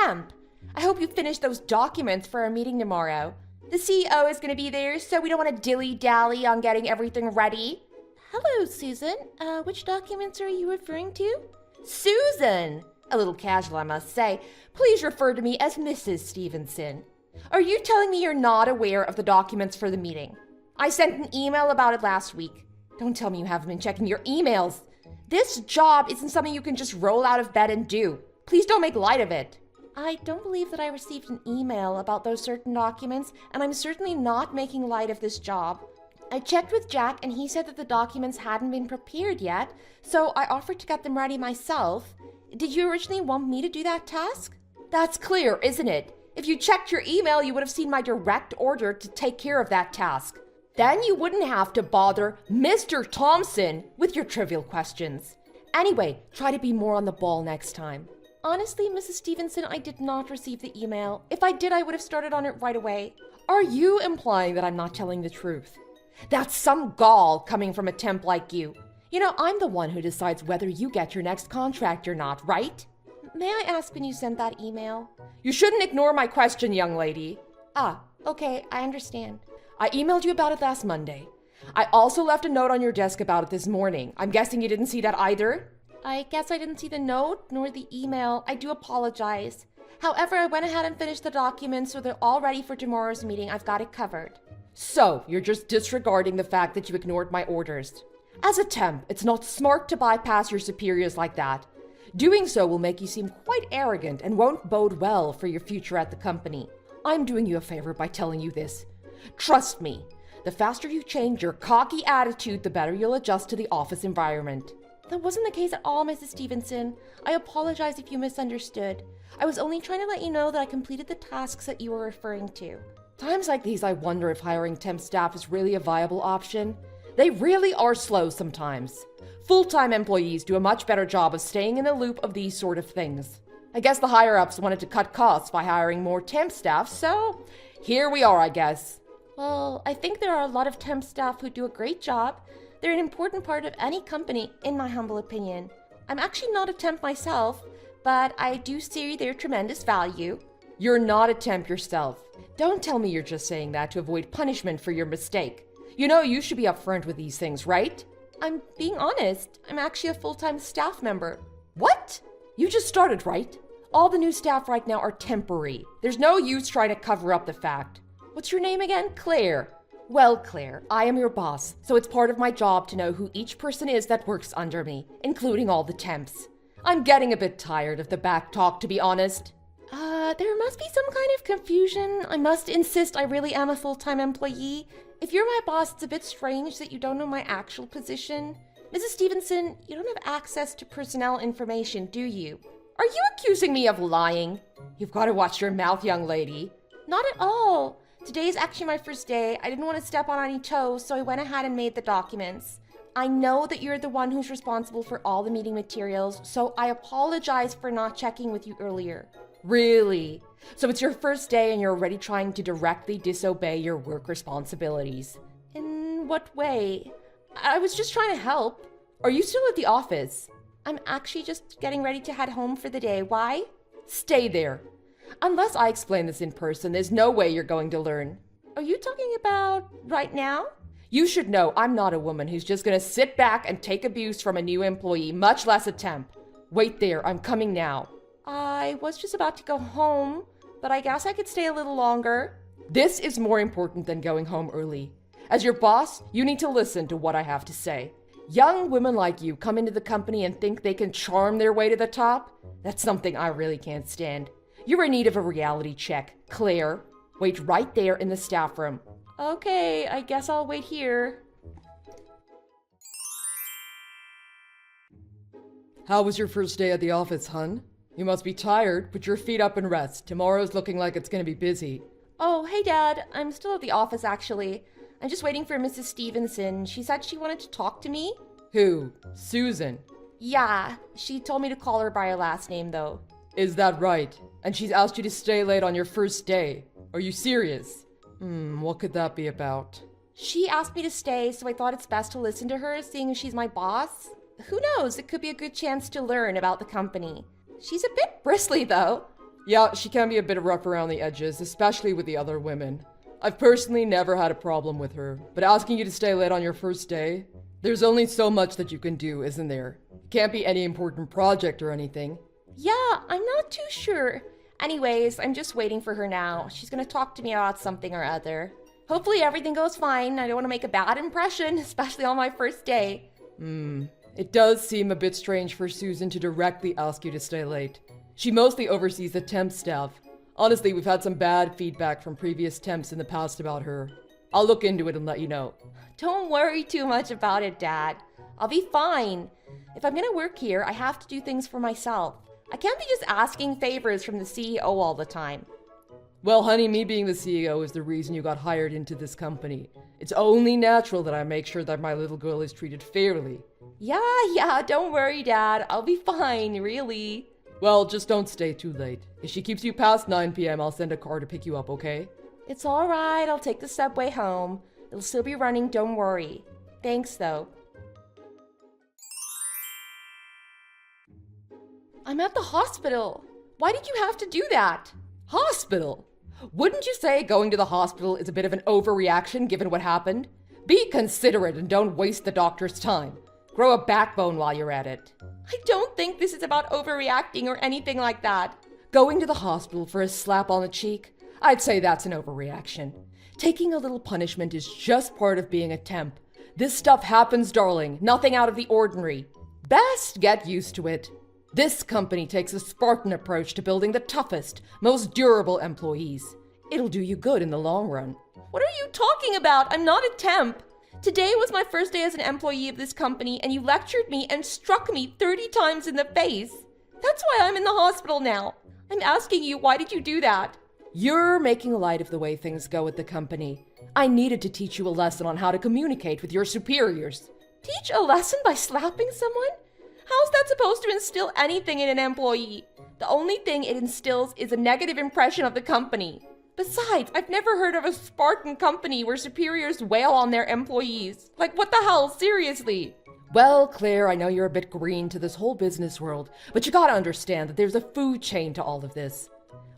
temp. I hope you finish those documents for our meeting tomorrow. The CEO is going to be there, so we don't want to dilly-dally on getting everything ready. Hello, Susan. Which documents are you referring to? Susan! A little casual, I must say. Please refer to me as Mrs. Stevenson. Are you telling me you're not aware of the documents for the meeting? I sent an email about it last week. Don't tell me you haven't been checking your emails. This job isn't something you can just roll out of bed and do. Please don't make light of it. I don't believe that I received an email about those certain documents, and I'm certainly not making light of this job. I checked with Jack, and he said that the documents hadn't been prepared yet, so I offered to get them ready myself. Did you originally want me to do that task? That's clear, isn't it? If you checked your email, you would have seen my direct order to take care of that task. Then you wouldn't have to bother Mr. Thompson with your trivial questions. Anyway, try to be more on the ball next time. Honestly, Mrs. Stevenson, I did not receive the email. If I did, I would have started on it right away. Are you implying that I'm not telling the truth? That's some gall coming from a temp like you. You know, I'm the one who decides whether you get your next contract or not, right? May I ask when you sent that email? You shouldn't ignore my question, young lady. Ah, okay, I understand. I emailed you about it last Monday. I also left a note on your desk about it this morning. I'm guessing you didn't see that either? I guess I didn't see the note nor the email. I do apologize. However, I went ahead and finished the documents, so they're all ready for tomorrow's meeting. I've got it covered. So, you're just disregarding the fact that you ignored my orders. As a temp, it's not smart to bypass your superiors like that. Doing so will make you seem quite arrogant and won't bode well for your future at the company. I'm doing you a favor by telling you this. Trust me, the faster you change your cocky attitude, the better you'll adjust to the office environment. That wasn't the case at all, Mrs. Stevenson. I apologize if you misunderstood. I was only trying to let you know that I completed the tasks that you were referring to. Times like these, I wonder if hiring temp staff is really a viable option. They really are slow sometimes. Full-time employees do a much better job of staying in the loop of these sort of things. I guess the higher-ups wanted to cut costs by hiring more temp staff, so here we are, I guess. Well, I think there are a lot of temp staff who do a great job. They're an important part of any company, in my humble opinion. I'm actually not a temp myself, but I do see their tremendous value. You're not a temp yourself. Don't tell me you're just saying that to avoid punishment for your mistake. You know you should be upfront with these things, right? I'm being honest. I'm actually a full-time staff member. What? You just started, right? All the new staff right now are temporary. There's no use trying to cover up the fact. What's your name again? Claire. Well, Claire, I am your boss, so it's part of my job to know who each person is that works under me, including all the temps. I'm getting a bit tired of the back talk, to be honest. There must be some kind of confusion. I must insist I really am a full-time employee. If you're my boss, it's a bit strange that you don't know my actual position. Mrs. Stevenson, you don't have access to personnel information, do you? Are you accusing me of lying? You've got to watch your mouth, young lady. Not at all. Today is actually my first day. I didn't want to step on any toes, so I went ahead and made the documents. I know that you're the one who's responsible for all the meeting materials, so I apologize for not checking with you earlier. Really? So it's your first day and you're already trying to directly disobey your work responsibilities. In what way? I was just trying to help. Are you still at the office? I'm actually just getting ready to head home for the day. Why? Stay there. Unless I explain this in person, there's no way you're going to learn. Are you talking about right now? You should know I'm not a woman who's just going to sit back and take abuse from a new employee, much less a temp. Wait there, I'm coming now. I was just about to go home, but I guess I could stay a little longer. This is more important than going home early. As your boss, you need to listen to what I have to say. Young women like you come into the company and think they can charm their way to the top? That's something I really can't stand. You're in need of a reality check. Claire, wait right there in the staff room. Okay, I guess I'll wait here. How was your first day at the office, hun? You must be tired. Put your feet up and rest. Tomorrow's looking like it's gonna be busy. Oh, hey Dad. I'm still at the office actually. I'm just waiting for Mrs. Stevenson. She said she wanted to talk to me. Who? Susan? Yeah, she told me to call her by her last name though. Is that right? And she's asked you to stay late on your first day. Are you serious? What could that be about? She asked me to stay, so I thought it's best to listen to her, seeing as she's my boss. Who knows, it could be a good chance to learn about the company. She's a bit bristly though. Yeah, she can be a bit rough around the edges, especially with the other women. I've personally never had a problem with her, but asking you to stay late on your first day? There's only so much that you can do, isn't there? It can't be any important project or anything. Yeah, I'm not too sure. Anyways, I'm just waiting for her now. She's gonna talk to me about something or other. Hopefully everything goes fine. I don't want to make a bad impression, especially on my first day. It does seem a bit strange for Susan to directly ask you to stay late. She mostly oversees the temp staff. Honestly, we've had some bad feedback from previous temps in the past about her. I'll look into it and let you know. Don't worry too much about it, Dad. I'll be fine. If I'm gonna work here, I have to do things for myself. I can't be just asking favors from the CEO all the time. Well, honey, me being the CEO is the reason you got hired into this company. It's only natural that I make sure that my little girl is treated fairly. Yeah, don't worry, Dad. I'll be fine, really. Well, just don't stay too late. If she keeps you past 9 p.m., I'll send a car to pick you up, okay? It's all right. I'll take the subway home. It'll still be running, don't worry. Thanks, though. I'm at the hospital. Why did you have to do that? Hospital? Wouldn't you say going to the hospital is a bit of an overreaction given what happened? Be considerate and don't waste the doctor's time. Grow a backbone while you're at it. I don't think this is about overreacting or anything like that. Going to the hospital for a slap on the cheek? I'd say that's an overreaction. Taking a little punishment is just part of being a temp. This stuff happens, darling. Nothing out of the ordinary. Best get used to it. This company takes a Spartan approach to building the toughest, most durable employees. It'll do you good in the long run. What are you talking about? I'm not a temp. Today was my first day as an employee of this company, and you lectured me and struck me 30 times in the face. That's why I'm in the hospital now. I'm asking you, why did you do that? You're making light of the way things go at the company. I needed to teach you a lesson on how to communicate with your superiors. Teach a lesson by slapping someone? How's that supposed to instill anything in an employee? The only thing it instills is a negative impression of the company. Besides, I've never heard of a Spartan company where superiors wail on their employees. Like, what the hell? Seriously? Well, Claire, I know you're a bit green to this whole business world, but you gotta understand that there's a food chain to all of this.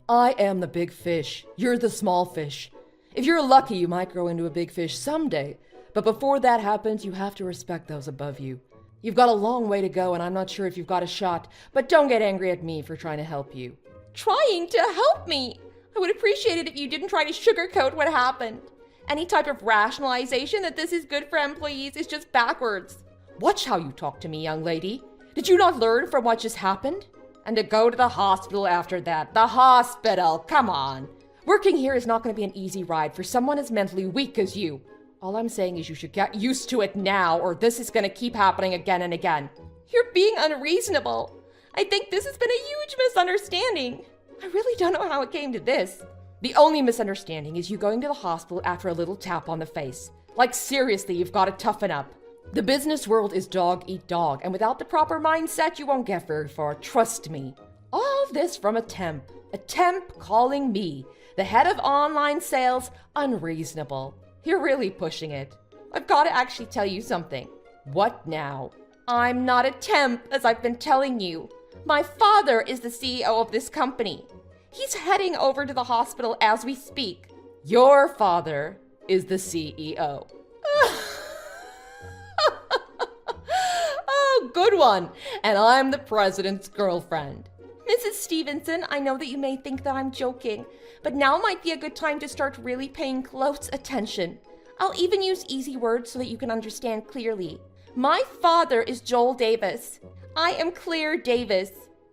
I am the big fish. You're the small fish. If you're lucky, you might grow into a big fish someday, but before that happens, you have to respect those above you. You've got a long way to go, and I'm not sure if you've got a shot, but don't get angry at me for trying to help you. Trying to help me? I would appreciate it if you didn't try to sugarcoat what happened. Any type of rationalization that this is good for employees is just backwards. Watch how you talk to me, young lady. Did you not learn from what just happened? And to go to the hospital after that. The hospital, come on. Working here is not going to be an easy ride for someone as mentally weak as you. All I'm saying is you should get used to it now, or this is going to keep happening again and again. You're being unreasonable. I think this has been a huge misunderstanding. I really don't know how it came to this. The only misunderstanding is you going to the hospital after a little tap on the face. Like, seriously, you've got to toughen up. The business world is dog eat dog, and without the proper mindset, you won't get very far, trust me. All of this from a temp calling me, the head of online sales, unreasonable. You're really pushing it. I've got to actually tell you something. What now? I'm not a temp, as I've been telling you. My father is the CEO of this company. He's heading over to the hospital as we speak. Your father is the CEO. Oh, good one. And I'm the president's girlfriend. Mrs. Stevenson, I know that you may think that I'm joking, but now might be a good time to start really paying close attention. I'll even use easy words so that you can understand clearly. My father is Joel Davis. I am Claire Davis.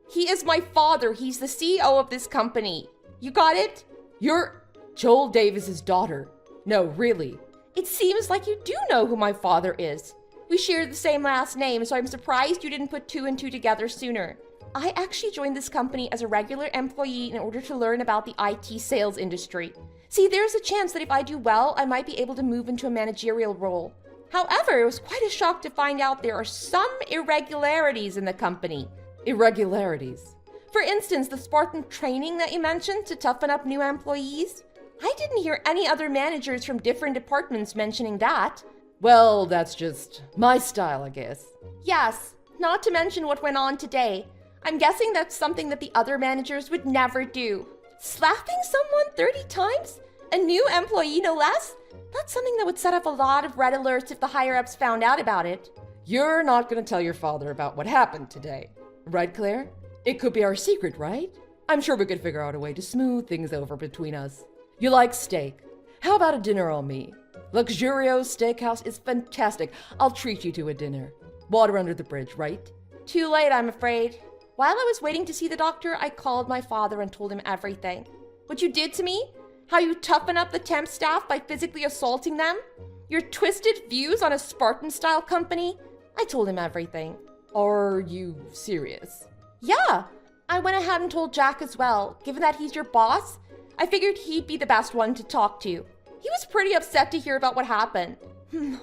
He is my father. He's the CEO of this company. You got it? You're Joel Davis's daughter. No, really. It seems like you do know who my father is. We share the same last name, so I'm surprised you didn't put two and two together sooner. I actually joined this company as a regular employee in order to learn about the IT sales industry. See, there's a chance that if I do well, I might be able to move into a managerial role. However, it was quite a shock to find out there are some irregularities in the company. Irregularities? For instance, the Spartan training that you mentioned to toughen up new employees. I didn't hear any other managers from different departments mentioning that. Well, that's just my style, I guess. Yes, not to mention what went on today. I'm guessing that's something that the other managers would never do. Slapping someone 30 times? A new employee, no less? That's something that would set off a lot of red alerts if the higher-ups found out about it. You're not gonna tell your father about what happened today, right, Claire? It could be our secret, right? I'm sure we could figure out a way to smooth things over between us. You like steak? How about a dinner on me? Luxurious Steakhouse is fantastic. I'll treat you to a dinner. Water under the bridge, right? Too late, I'm afraid. While I was waiting to see the doctor, I called my father and told him everything. What you did to me? How you toughen up the temp staff by physically assaulting them? Your twisted views on a Spartan-style company? I told him everything. Are you serious? Yeah, I went ahead and told Jack as well. Given that he's your boss, I figured he'd be the best one to talk to. He was pretty upset to hear about what happened.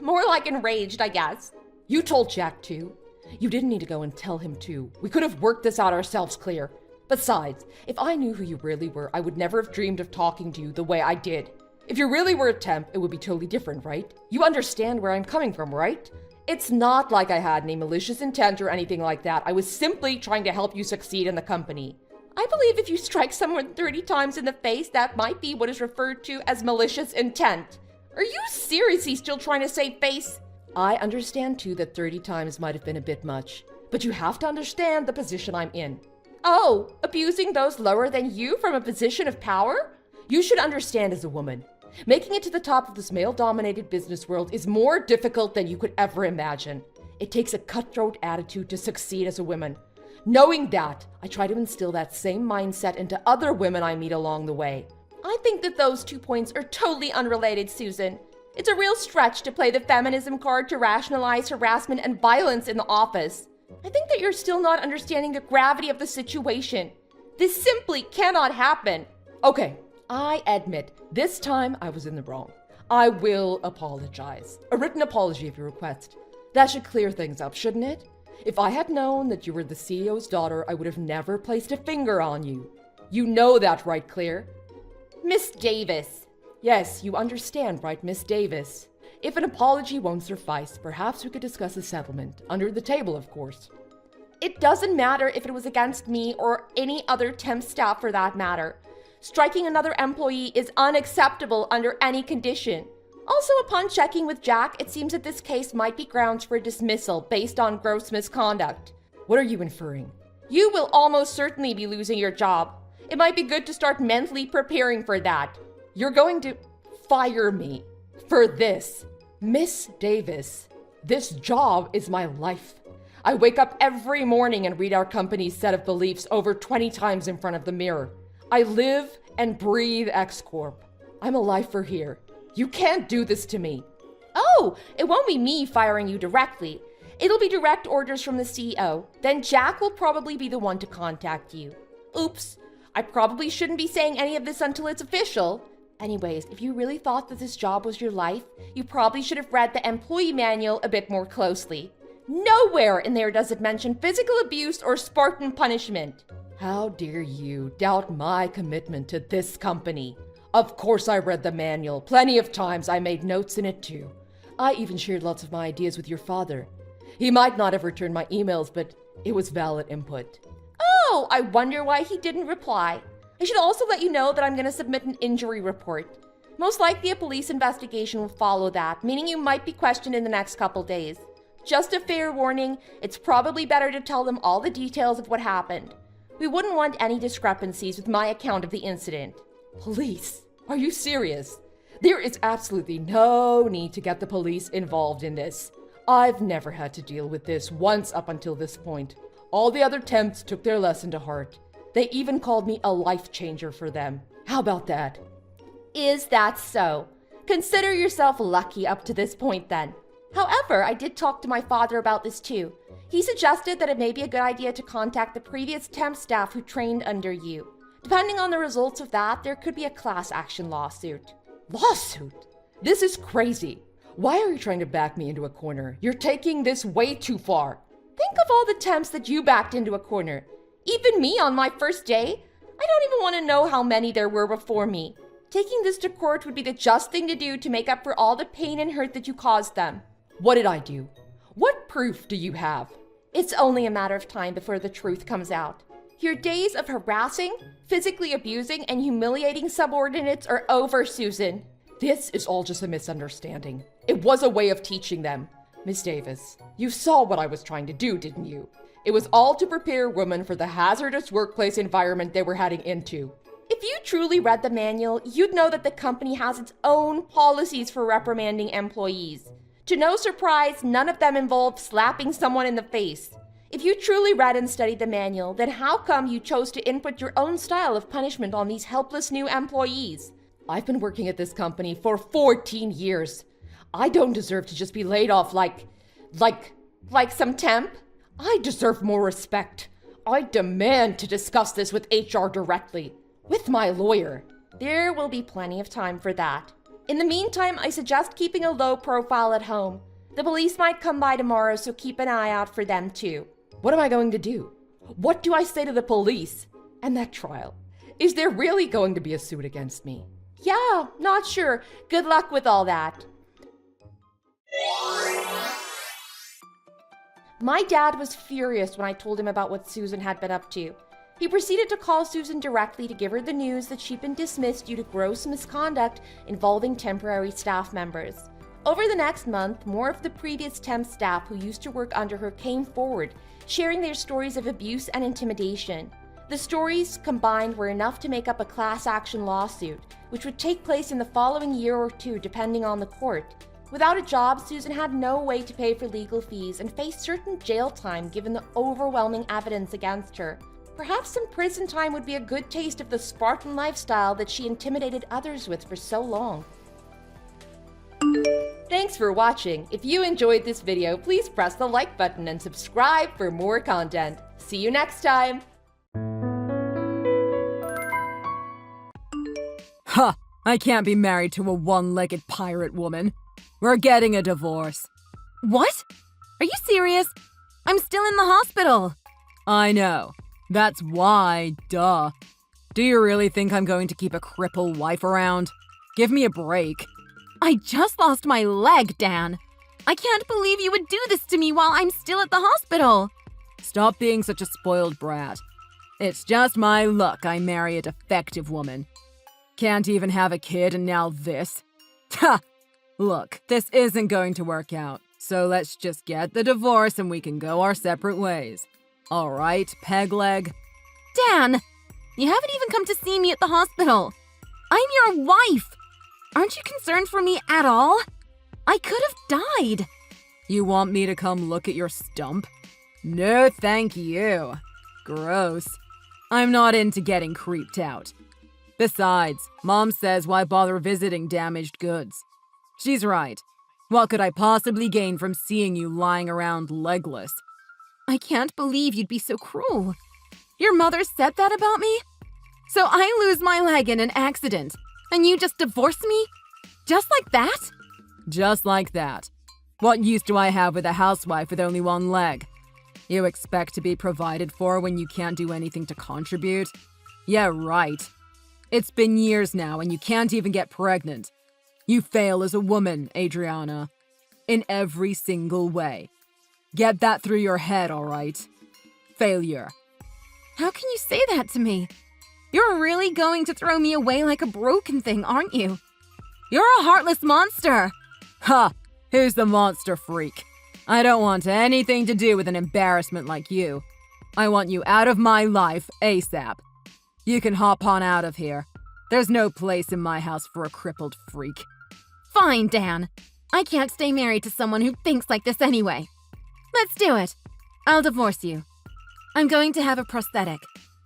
More like enraged, I guess. You told Jack too? You didn't need to go and tell him too. We could have worked this out ourselves, Claire. Besides, if I knew who you really were, I would never have dreamed of talking to you the way I did. If you really were a temp, it would be totally different, right? You understand where I'm coming from, right? It's not like I had any malicious intent or anything like that. I was simply trying to help you succeed in the company. I believe if you strike someone 30 times in the face, that might be what is referred to as malicious intent. Are you seriously still trying to save face? I understand too that 30 times might have been a bit much, but you have to understand the position I'm in. Oh, abusing those lower than you from a position of power? You should understand as a woman. Making it to the top of this male-dominated business world is more difficult than you could ever imagine. It takes a cutthroat attitude to succeed as a woman. Knowing that, I try to instill that same mindset into other women I meet along the way. I think that those 2 points are totally unrelated, Susan. It's a real stretch to play the feminism card to rationalize harassment and violence in the office. I think that you're still not understanding the gravity of the situation. This simply cannot happen. Okay, I admit, this time I was in the wrong. I will apologize. A written apology if you request. That should clear things up, shouldn't it? If I had known that you were the CEO's daughter, I would have never placed a finger on you. You know that, right, Claire? Miss Davis. Yes, you understand, right, Miss Davis? If an apology won't suffice, perhaps we could discuss a settlement. Under the table, of course. It doesn't matter if it was against me or any other temp staff for that matter. Striking another employee is unacceptable under any condition. Also, upon checking with Jack, it seems that this case might be grounds for dismissal based on gross misconduct. What are you inferring? You will almost certainly be losing your job. It might be good to start mentally preparing for that. You're going to fire me for this. Miss Davis, this job is my life. I wake up every morning and read our company's set of beliefs over 20 times in front of the mirror. I live and breathe X Corp. I'm a lifer here. You can't do this to me. Oh, it won't be me firing you directly. It'll be direct orders from the CEO. Then Jack will probably be the one to contact you. Oops, I probably shouldn't be saying any of this until it's official. Anyways, if you really thought that this job was your life, you probably should have read the employee manual a bit more closely. Nowhere in there does it mention physical abuse or Spartan punishment. How dare you doubt my commitment to this company? Of course I read the manual. Plenty of times. I made notes in it too. I even shared lots of my ideas with your father. He might not have returned my emails, but it was valid input. Oh, I wonder why he didn't reply. I should also let you know that I'm going to submit an injury report. Most likely a police investigation will follow that, meaning you might be questioned in the next couple days. Just a fair warning, it's probably better to tell them all the details of what happened. We wouldn't want any discrepancies with my account of the incident. Police? Are you serious? There is absolutely no need to get the police involved in this. I've never had to deal with this once up until this point. All the other temps took their lesson to heart. They even called me a life changer for them. How about that? Is that so? Consider yourself lucky up to this point then. However, I did talk to my father about this too. He suggested that it may be a good idea to contact the previous temp staff who trained under you. Depending on the results of that, there could be a class action lawsuit. Lawsuit? This is crazy. Why are you trying to back me into a corner? You're taking this way too far. Think of all the temps that you backed into a corner. Even me on my first day? I don't even want to know how many there were before me. Taking this to court would be the just thing to do to make up for all the pain and hurt that you caused them. What did I do? What proof do you have? It's only a matter of time before the truth comes out. Your days of harassing, physically abusing, and humiliating subordinates are over, Susan. This is all just a misunderstanding. It was a way of teaching them. Miss Davis, you saw what I was trying to do, didn't you? It was all to prepare women for the hazardous workplace environment they were heading into. If you truly read the manual, you'd know that the company has its own policies for reprimanding employees. To no surprise, none of them involve slapping someone in the face. If you truly read and studied the manual, then how come you chose to input your own style of punishment on these helpless new employees? I've been working at this company for 14 years. I don't deserve to just be laid off like some temp? I deserve more respect. I demand to discuss this with HR directly, with my lawyer. There will be plenty of time for that. In the meantime, I suggest keeping a low profile at home. The police might come by tomorrow, so keep an eye out for them too. What am I going to do? What do I say to the police? And that trial? Is there really going to be a suit against me? Yeah, not sure. Good luck with all that. My dad was furious when I told him about what Susan had been up to. He proceeded to call Susan directly to give her the news that she'd been dismissed due to gross misconduct involving temporary staff members. Over the next month, more of the previous temp staff who used to work under her came forward, sharing their stories of abuse and intimidation. The stories combined were enough to make up a class action lawsuit, which would take place in the following year or two depending on the court. Without a job, Susan had no way to pay for legal fees and faced certain jail time given the overwhelming evidence against her. Perhaps some prison time would be a good taste of the Spartan lifestyle that she intimidated others with for so long. Thanks for watching. If you enjoyed this video, please press the like button and subscribe for more content. See you next time! Huh, I can't be married to a one-legged pirate woman. We're getting a divorce. What? Are you serious? I'm still in the hospital. I know. That's why, duh. Do you really think I'm going to keep a crippled wife around? Give me a break. I just lost my leg, Dan. I can't believe you would do this to me while I'm still at the hospital. Stop being such a spoiled brat. It's just my luck I marry a defective woman. Can't even have a kid and now this. Ha! Look, this isn't going to work out, so let's just get the divorce and we can go our separate ways. All right, peg leg? Dan, you haven't even come to see me at the hospital. I'm your wife. Aren't you concerned for me at all? I could have died. You want me to come look at your stump? No, thank you. Gross. I'm not into getting creeped out. Besides, Mom says why bother visiting damaged goods? She's right. What could I possibly gain from seeing you lying around legless? I can't believe you'd be so cruel. Your mother said that about me? So I lose my leg in an accident, and you just divorce me? Just like that? Just like that. What use do I have with a housewife with only one leg? You expect to be provided for when you can't do anything to contribute? Yeah, right. It's been years now and you can't even get pregnant. You fail as a woman, Adriana. In every single way. Get that through your head, all right? Failure. How can you say that to me? You're really going to throw me away like a broken thing, aren't you? You're a heartless monster. Ha! Who's the monster freak? I don't want anything to do with an embarrassment like you. I want you out of my life ASAP. You can hop on out of here. There's no place in my house for a crippled freak. Fine, Dan. I can't stay married to someone who thinks like this anyway. Let's do it. I'll divorce you. I'm going to have a prosthetic.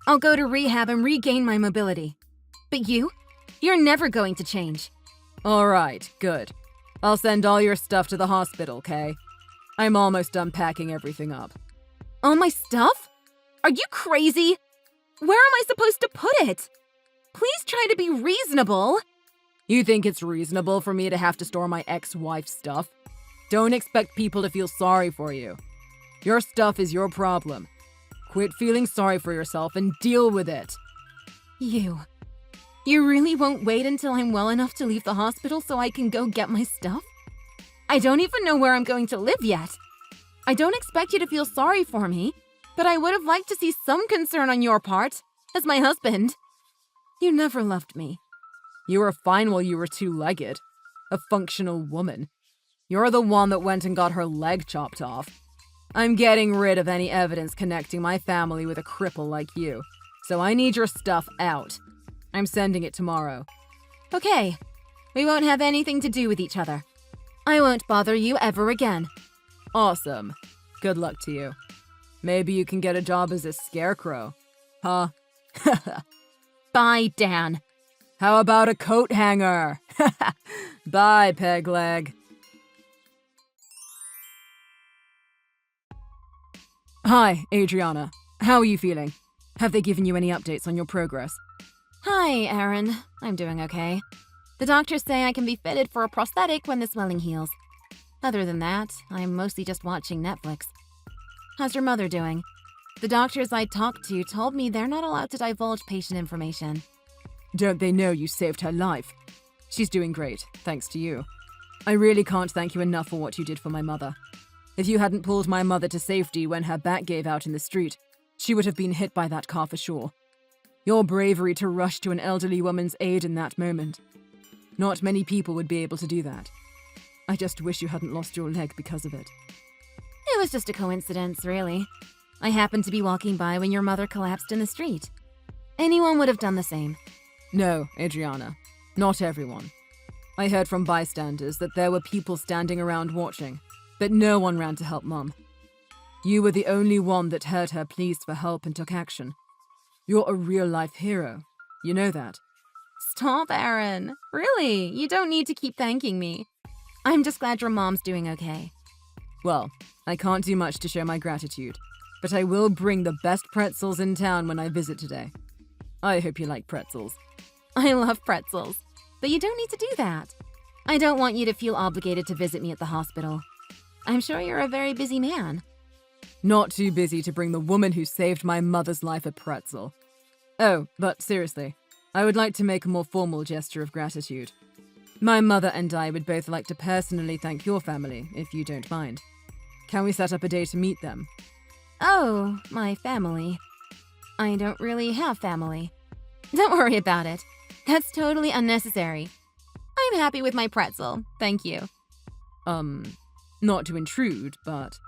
I'll go to rehab and regain my mobility. But you're never going to change. All right, good. I'll send all your stuff to the hospital, okay? I'm almost done packing everything up. All my stuff? Are you crazy? Where am I supposed to put it? Please try to be reasonable. You think it's reasonable for me to have to store my ex-wife's stuff? Don't expect people to feel sorry for you. Your stuff is your problem. Quit feeling sorry for yourself and deal with it. You really won't wait until I'm well enough to leave the hospital so I can go get my stuff? I don't even know where I'm going to live yet. I don't expect you to feel sorry for me, but I would have liked to see some concern on your part, as my husband. You never loved me. You were fine while you were two-legged. A functional woman. You're the one that went and got her leg chopped off. I'm getting rid of any evidence connecting my family with a cripple like you, so I need your stuff out. I'm sending it tomorrow. Okay. We won't have anything to do with each other. I won't bother you ever again. Awesome. Good luck to you. Maybe you can get a job as a scarecrow. Huh? Bye, Dan. How about a coat hanger? Bye, peg leg. Hi, Adriana. How are you feeling? Have they given you any updates on your progress? Hi, Aaron. I'm doing okay. The doctors say I can be fitted for a prosthetic when the swelling heals. Other than that, I'm mostly just watching Netflix. How's your mother doing? The doctors I talked to told me they're not allowed to divulge patient information. Don't they know you saved her life? She's doing great, thanks to you. I really can't thank you enough for what you did for my mother. If you hadn't pulled my mother to safety when her back gave out in the street, she would have been hit by that car for sure. Your bravery to rush to an elderly woman's aid in that moment. Not many people would be able to do that. I just wish you hadn't lost your leg because of it. It was just a coincidence, really. I happened to be walking by when your mother collapsed in the street. Anyone would have done the same. No, Adriana. Not everyone. I heard from bystanders that there were people standing around watching, but no one ran to help Mum. You were the only one that heard her pleas for help and took action. You're a real-life hero. You know that. Stop, Aaron. Really, you don't need to keep thanking me. I'm just glad your mom's doing okay. Well, I can't do much to show my gratitude, but I will bring the best pretzels in town when I visit today. I hope you like pretzels. I love pretzels, but you don't need to do that. I don't want you to feel obligated to visit me at the hospital. I'm sure you're a very busy man. Not too busy to bring the woman who saved my mother's life a pretzel. Oh, but seriously, I would like to make a more formal gesture of gratitude. My mother and I would both like to personally thank your family, if you don't mind. Can we set up a day to meet them? Oh, my family. I don't really have family. Don't worry about it. That's totally unnecessary. I'm happy with my pretzel, thank you. Not to intrude, but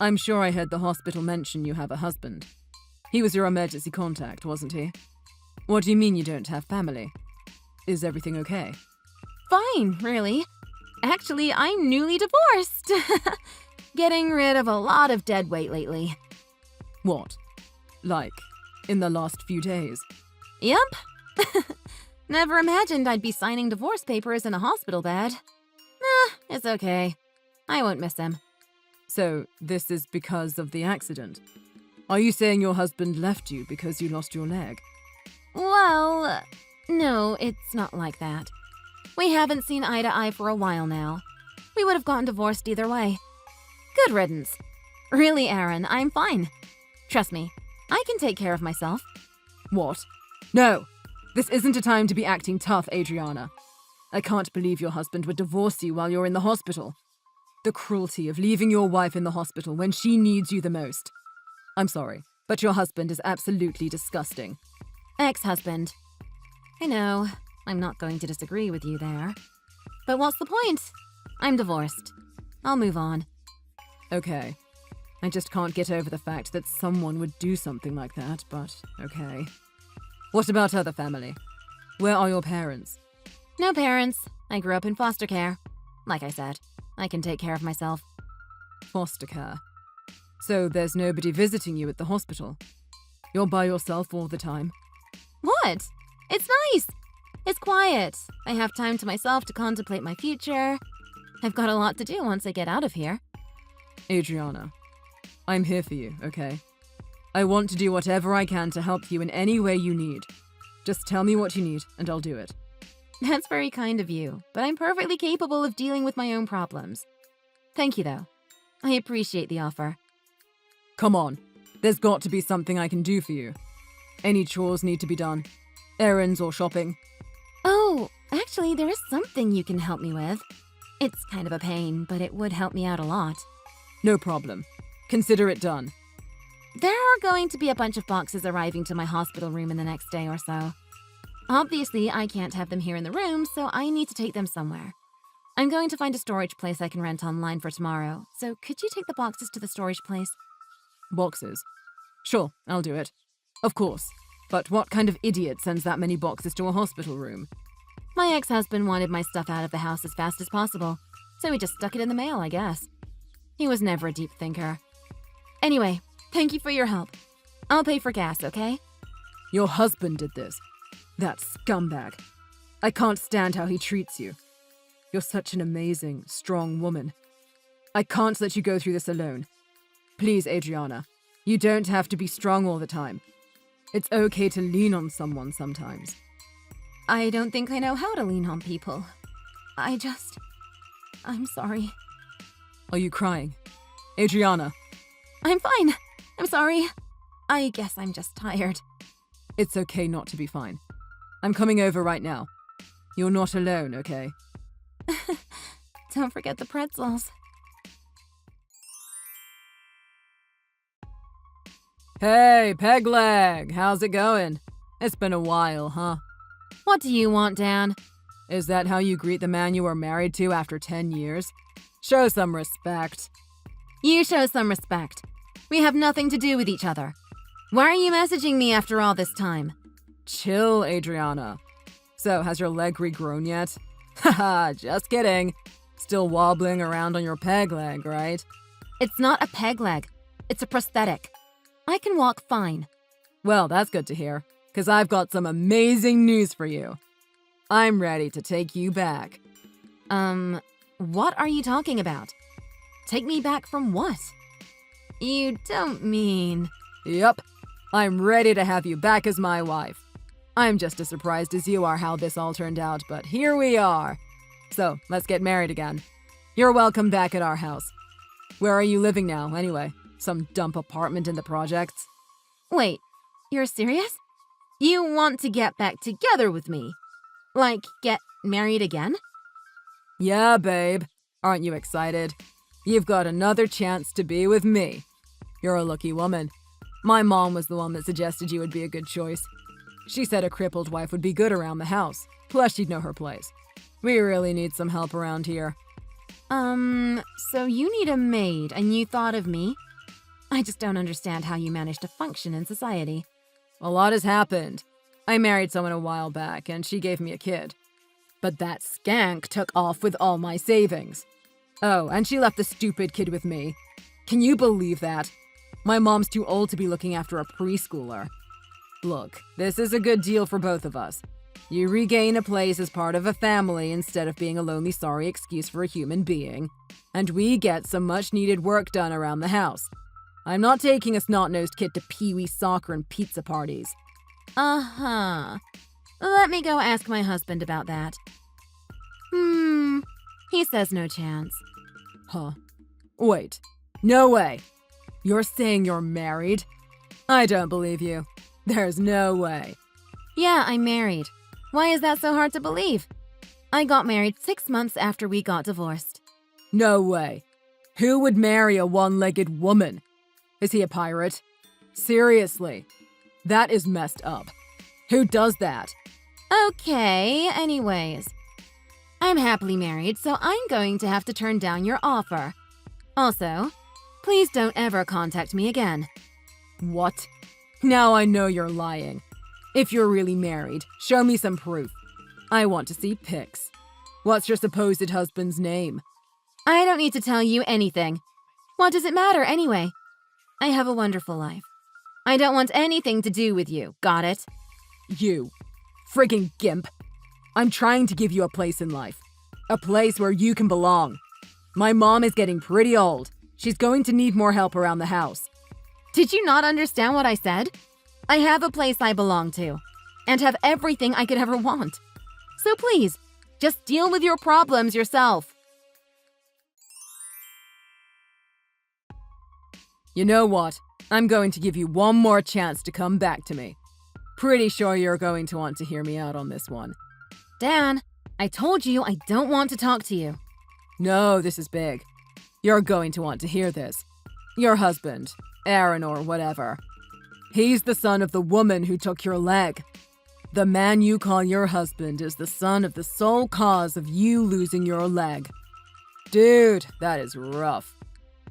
I'm sure I heard the hospital mention you have a husband. He was your emergency contact, wasn't he? What do you mean you don't have family? Is everything okay? Fine, really. Actually, I'm newly divorced. Getting rid of a lot of dead weight lately. What? Like, in the last few days? Yep. Never imagined I'd be signing divorce papers in a hospital bed. It's okay. I won't miss him. So, this is because of the accident? Are you saying your husband left you because you lost your leg? Well, no, it's not like that. We haven't seen eye to eye for a while now. We would have gotten divorced either way. Good riddance. Really, Aaron, I'm fine. Trust me, I can take care of myself. What? No! This isn't a time to be acting tough, Adriana. I can't believe your husband would divorce you while you're in the hospital. The cruelty of leaving your wife in the hospital when she needs you the most. I'm sorry, but your husband is absolutely disgusting. Ex-husband. I know, I'm not going to disagree with you there. But what's the point? I'm divorced. I'll move on. Okay. I just can't get over the fact that someone would do something like that, but okay. What about other family? Where are your parents? No parents. I grew up in foster care. Like I said, I can take care of myself. Foster care? So there's nobody visiting you at the hospital? You're by yourself all the time? What? It's nice. It's quiet. I have time to myself to contemplate my future. I've got a lot to do once I get out of here. Adriana, I'm here for you, okay? I want to do whatever I can to help you in any way you need. Just tell me what you need, and I'll do it. That's very kind of you, but I'm perfectly capable of dealing with my own problems. Thank you, though. I appreciate the offer. Come on. There's got to be something I can do for you. Any chores need to be done? Errands or shopping? Oh, actually, there is something you can help me with. It's kind of a pain, but it would help me out a lot. No problem. Consider it done. There are going to be a bunch of boxes arriving to my hospital room in the next day or so. Obviously, I can't have them here in the room, so I need to take them somewhere. I'm going to find a storage place I can rent online for tomorrow, so could you take the boxes to the storage place? Boxes? Sure, I'll do it. Of course. But what kind of idiot sends that many boxes to a hospital room? My ex-husband wanted my stuff out of the house as fast as possible, so he just stuck it in the mail, I guess. He was never a deep thinker. Anyway, thank you for your help. I'll pay for gas, okay? Your husband did this. That scumbag. I can't stand how he treats you. You're such an amazing, strong woman. I can't let you go through this alone. Please, Adriana, you don't have to be strong all the time. It's okay to lean on someone sometimes. I don't think I know how to lean on people. I'm sorry. Are you crying? Adriana. I'm fine. I'm sorry. I guess I'm just tired. It's okay not to be fine. I'm coming over right now. You're not alone, okay? Don't forget the pretzels. Hey, Pegleg, how's it going? It's been a while, huh? What do you want, Dan? Is that how you greet the man you were married to after 10 years? Show some respect. You show some respect. We have nothing to do with each other. Why are you messaging me after all this time? Chill, Adriana. So, has your leg regrown yet? Haha, just kidding. Still wobbling around on your peg leg, right? It's not a peg leg. It's a prosthetic. I can walk fine. Well, that's good to hear, because I've got some amazing news for you. I'm ready to take you back. What are you talking about? Take me back from what? You don't mean... Yup. I'm ready to have you back as my wife. I'm just as surprised as you are how this all turned out, but here we are. So, let's get married again. You're welcome back at our house. Where are you living now, anyway? Some dump apartment in the projects? Wait, you're serious? You want to get back together with me? Like, get married again? Yeah, babe. Aren't you excited? You've got another chance to be with me. You're a lucky woman. My mom was the one that suggested you would be a good choice. She said a crippled wife would be good around the house. Plus, she'd know her place. We really need some help around here. So you need a maid and you thought of me? I just don't understand how you manage to function in society. A lot has happened. I married someone a while back, and she gave me a kid. But that skank took off with all my savings. Oh, and she left the stupid kid with me. Can you believe that? My mom's too old to be looking after a preschooler. Look, this is a good deal for both of us. You regain a place as part of a family instead of being a lonely sorry excuse for a human being. And we get some much-needed work done around the house. I'm not taking a snot-nosed kid to pee-wee soccer and pizza parties. Uh-huh. Let me go ask my husband about that. He says no chance. Huh. Wait. No way. You're saying you're married? I don't believe you. There's no way. Yeah, I'm married. Why is that so hard to believe? I got married 6 months after we got divorced. No way. Who would marry a one-legged woman? Is he a pirate? Seriously. That is messed up. Who does that? Okay, anyways. I'm happily married, so I'm going to have to turn down your offer. Also, please don't ever contact me again. What? Now I know you're lying. If you're really married, show me some proof. I want to see pics. What's your supposed husband's name? I don't need to tell you anything. What does it matter anyway? I have a wonderful life. I don't want anything to do with you, got it? You. Friggin' gimp. I'm trying to give you a place in life. A place where you can belong. My mom is getting pretty old. She's going to need more help around the house. Did you not understand what I said? I have a place I belong to, and have everything I could ever want. So please, just deal with your problems yourself. You know what? I'm going to give you one more chance to come back to me. Pretty sure you're going to want to hear me out on this one. Dan, I told you I don't want to talk to you. No, this is big. You're going to want to hear this. Your husband, Aaron or whatever, he's the son of the woman who took your leg. The man you call your husband is the son of the sole cause of you losing your leg. Dude, that is rough.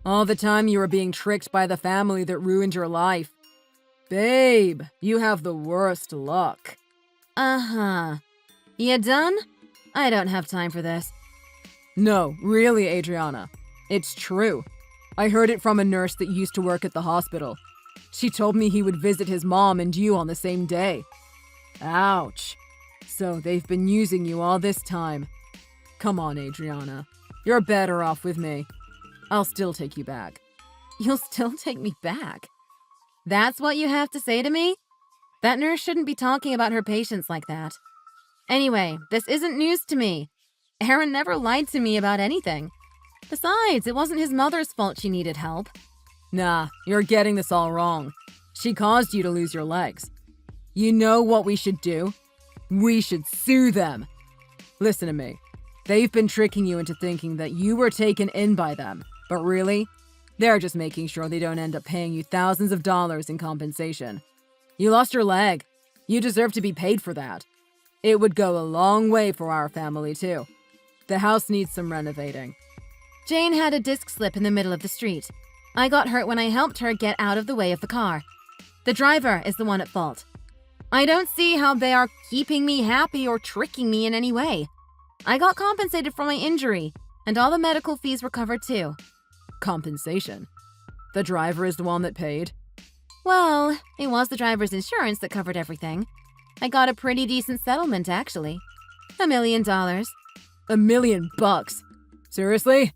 All the time you were being tricked by the family that ruined your life. Babe, you have the worst luck. Uh-huh. You done? I don't have time for this. No, really, Adriana. It's true. I heard it from a nurse that used to work at the hospital. She told me he would visit his mom and you on the same day. Ouch. So they've been using you all this time. Come on, Adriana. You're better off with me. I'll still take you back. You'll still take me back? That's what you have to say to me? That nurse shouldn't be talking about her patients like that. Anyway, this isn't news to me. Aaron never lied to me about anything. Besides, it wasn't his mother's fault she needed help. Nah, you're getting this all wrong. She caused you to lose your legs. You know what we should do? We should sue them. Listen to me. They've been tricking you into thinking that you were taken in by them, but really, they're just making sure they don't end up paying you thousands of dollars in compensation. You lost your leg. You deserve to be paid for that. It would go a long way for our family, too. The house needs some renovating. Jane had a disc slip in the middle of the street. I got hurt when I helped her get out of the way of the car. The driver is the one at fault. I don't see how they are keeping me happy or tricking me in any way. I got compensated for my injury, and all the medical fees were covered too. Compensation? The driver is the one that paid? Well, it was the driver's insurance that covered everything. I got a pretty decent settlement, actually. $1 million. $1 million bucks? Seriously?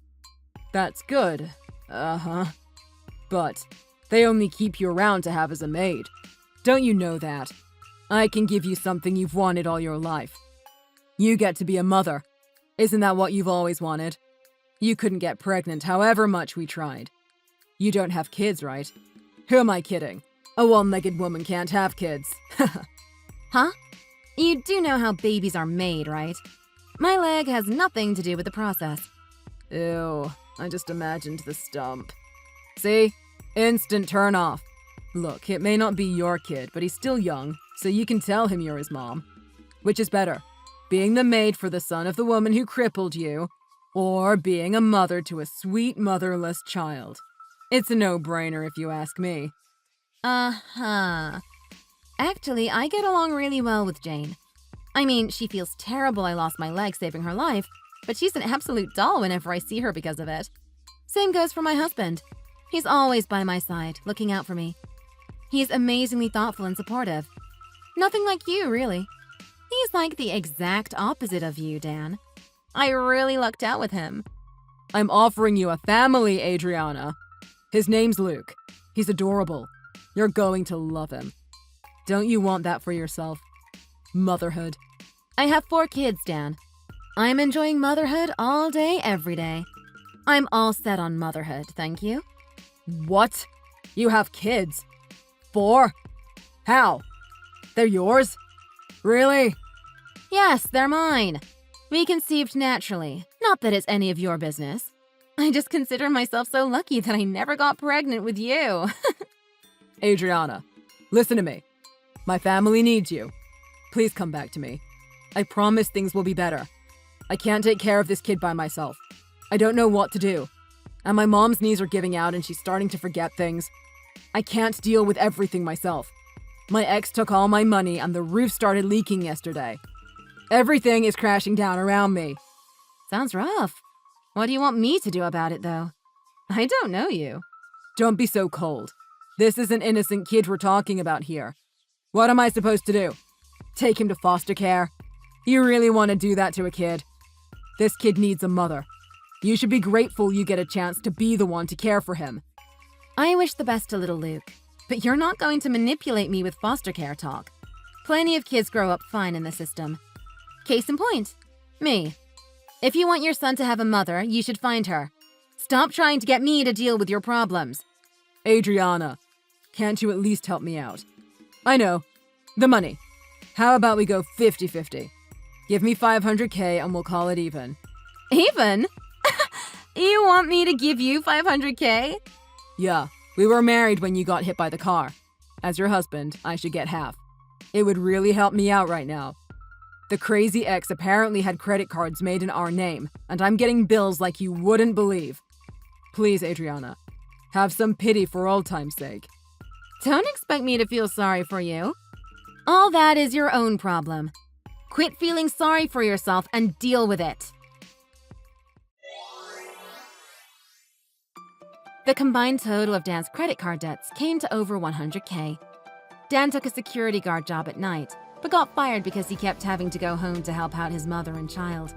That's good. Uh-huh. But they only keep you around to have as a maid. Don't you know that? I can give you something you've wanted all your life. You get to be a mother. Isn't that what you've always wanted? You couldn't get pregnant however much we tried. You don't have kids, right? Who am I kidding? A one-legged woman can't have kids. Huh? You do know how babies are made, right? My leg has nothing to do with the process. Ew, I just imagined the stump. See? Instant turn off. Look, it may not be your kid, but he's still young, so you can tell him you're his mom. Which is better, being the maid for the son of the woman who crippled you, or being a mother to a sweet motherless child? It's a no-brainer if you ask me. Uh-huh. Actually, I get along really well with Jane. I mean, she feels terrible I lost my leg saving her life, but she's an absolute doll whenever I see her because of it. Same goes for my husband. He's always by my side, looking out for me. He's amazingly thoughtful and supportive. Nothing like you, really. He's like the exact opposite of you, Dan. I really lucked out with him. I'm offering you a family, Adriana. His name's Luke. He's adorable. You're going to love him. Don't you want that for yourself? Motherhood. I have 4 kids, Dan. I'm enjoying motherhood all day, every day. I'm all set on motherhood, thank you. What? You have kids? 4? How? They're yours? Really? Yes, they're mine. We conceived naturally. Not that it's any of your business. I just consider myself so lucky that I never got pregnant with you. Adriana, listen to me. My family needs you. Please come back to me. I promise things will be better. I can't take care of this kid by myself. I don't know what to do. And my mom's knees are giving out and she's starting to forget things. I can't deal with everything myself. My ex took all my money and the roof started leaking yesterday. Everything is crashing down around me. Sounds rough. What do you want me to do about it, though? I don't know you. Don't be so cold. This is an innocent kid we're talking about here. What am I supposed to do? Take him to foster care? You really want to do that to a kid? This kid needs a mother. You should be grateful you get a chance to be the one to care for him. I wish the best to little Luke, but you're not going to manipulate me with foster care talk. Plenty of kids grow up fine in the system. Case in point, me. If you want your son to have a mother, you should find her. Stop trying to get me to deal with your problems. Adriana, can't you at least help me out? I know. The money. How about we go 50-50? Give me $500K and we'll call it even. Even? You want me to give you $500K? Yeah, we were married when you got hit by the car. As your husband, I should get half. It would really help me out right now. The crazy ex apparently had credit cards made in our name, and I'm getting bills like you wouldn't believe. Please, Adriana, have some pity for old time's sake. Don't expect me to feel sorry for you. All that is your own problem. Quit feeling sorry for yourself and deal with it. The combined total of Dan's credit card debts came to over $100K. Dan took a security guard job at night, but got fired because he kept having to go home to help out his mother and child.